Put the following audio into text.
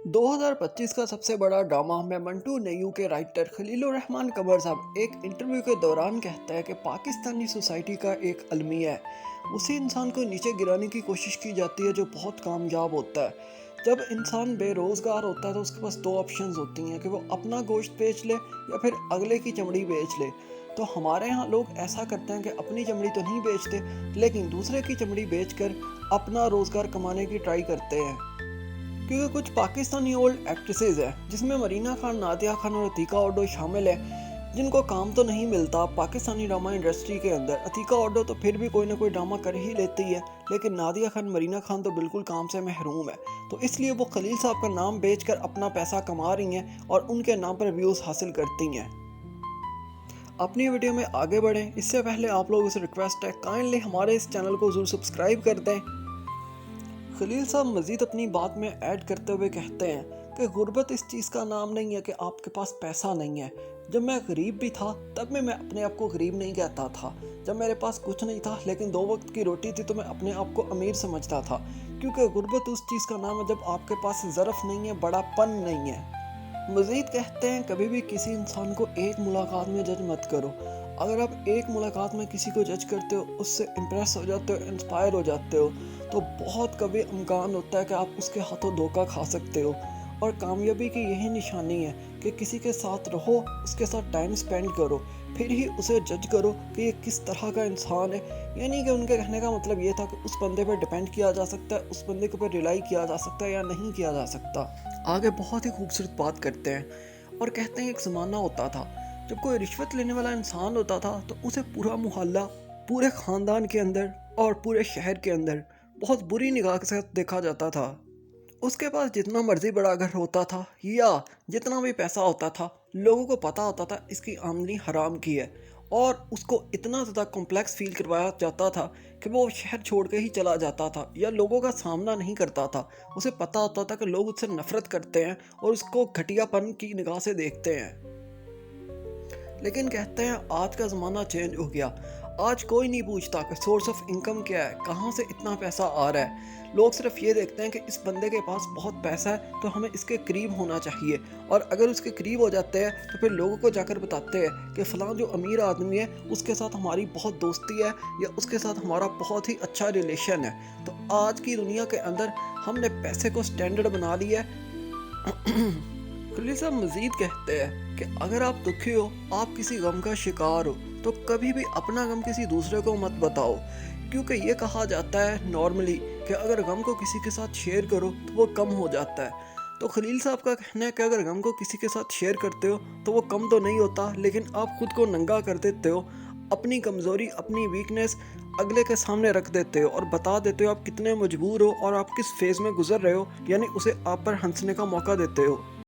2025 का सबसे बड़ा ड्रामा में मंटू नेयू के राइटर खलीलुर रहमान कमर साहब एक इंटरव्यू के दौरान कहता है कि पाकिस्तानी सोसाइटी का एक अलमिया है। उसी इंसान को नीचे गिराने की कोशिश की जाती है जो बहुत कामयाब होता है। जब इंसान बेरोजगार होता है तो उसके पास दो ऑप्शंस होती हैं कि वो अपना गोश्त बेच ले या फिर अगले की चमड़ी बेच ले। तो हमारे यहाँ लोग ऐसा करते हैं कि अपनी चमड़ी तो नहीं बेचते, लेकिन दूसरे की चमड़ी बेचकर अपना रोजगार कमाने की ट्राई करते हैं। क्योंकि कुछ पाकिस्तानी ओल्ड एक्ट्रेसेस हैं जिसमें मरीना खान, नादिया खान और अतीका ओडो शामिल है, जिनको काम तो नहीं मिलता पाकिस्तानी ड्रामा इंडस्ट्री के अंदर। अतीका ओडो तो फिर भी कोई ना कोई ड्रामा कर ही लेती है, लेकिन नादिया खान, मरीना खान तो बिल्कुल काम से महरूम है। तो इसलिए वो खलील साहब का नाम बेचकर अपना पैसा कमा रही हैं और उनके नाम पर व्यूज़ हासिल करती हैं। अपनी वीडियो में आगे बढ़ें इससे पहले आप लोगों से रिक्वेस्ट है, काइंडली हमारे इस चैनल को ज़रूर सब्सक्राइब कर दें। खलील साहब मज़ीद अपनी बात में ऐड करते हुए कहते हैं कि गुर्बत इस चीज़ का नाम नहीं है कि आपके पास पैसा नहीं है। जब मैं गरीब भी था तब भी मैं अपने आप को गरीब नहीं कहता था। जब मेरे पास कुछ नहीं था लेकिन 2 वक्त की रोटी थी तो मैं अपने आप को अमीर समझता था। क्योंकि गुर्बत उस चीज़ का नाम है जब आपके पास ज़रफ़ नहीं है, बड़ापन नहीं है। मज़ीद कहते हैं कभी भी किसी इंसान को एक मुलाकात में जज मत करो। अगर आप एक मुलाकात में किसी को जज करते हो, उससे इम्प्रेस हो जाते हो, इंस्पायर हो जाते हो, तो बहुत कभी इम्कान होता है कि आप उसके हाथों धोखा खा सकते हो। और कामयाबी की यही निशानी है कि किसी के साथ रहो, उसके साथ टाइम स्पेंड करो, फिर ही उसे जज करो कि ये किस तरह का इंसान है। यानी कि उनके कहने का मतलब ये था कि उस बंदे पर डिपेंड किया जा सकता है, उस बंदे के ऊपर रिलाई किया जा सकता है या नहीं किया जा सकता। आगे बहुत ही खूबसूरत बात करते हैं और कहते हैं एक ज़माना होता था जब कोई रिश्वत लेने वाला इंसान होता था तो उसे पूरा मोहल्ला, पूरे ख़ानदान के अंदर और पूरे शहर के अंदर बहुत बुरी निगाह के साथ देखा जाता था। उसके पास जितना मर्जी बड़ा घर होता था या जितना भी पैसा होता था, लोगों को पता होता था इसकी आमदनी हराम की है, और उसको इतना ज़्यादा कॉम्प्लेक्स फील करवाया जाता था कि वो शहर छोड़ के ही चला जाता था या लोगों का सामना नहीं करता था। उसे पता होता था कि लोग उससे नफरत करते हैं और उसको घटियापन की निगाह से देखते हैं। लेकिन कहते हैं आज का ज़माना चेंज हो गया। आज कोई नहीं पूछता कि सोर्स ऑफ इनकम क्या है, कहाँ से इतना पैसा आ रहा है। लोग सिर्फ ये देखते हैं कि इस बंदे के पास बहुत पैसा है तो हमें इसके करीब होना चाहिए, और अगर उसके करीब हो जाते हैं तो फिर लोगों को जाकर बताते हैं कि फ़लाँ जो अमीर आदमी है उसके साथ हमारी बहुत दोस्ती है या उसके साथ हमारा बहुत ही अच्छा रिलेशन है। तो आज की दुनिया के अंदर हमने पैसे को स्टैंडर्ड बना लिया है। खलील साहब मज़ीद कहते हैं कि अगर आप दुखी हो, आप किसी गम का शिकार हो, तो कभी भी अपना गम किसी दूसरे को मत बताओ। क्योंकि ये कहा जाता है नॉर्मली कि अगर गम को किसी के साथ शेयर करो तो वो कम हो जाता है। तो खलील साहब का कहना है कि अगर गम को किसी के साथ शेयर करते हो तो वो कम तो नहीं होता, लेकिन आप खुद को नंगा कर देते हो, अपनी कमज़ोरी, अपनी वीकनेस अगले के सामने रख देते हो और बता देते हो आप कितने मजबूर हो और आप किस फेज़ में गुजर रहे हो, यानी उसे आप पर हंसने का मौका देते हो।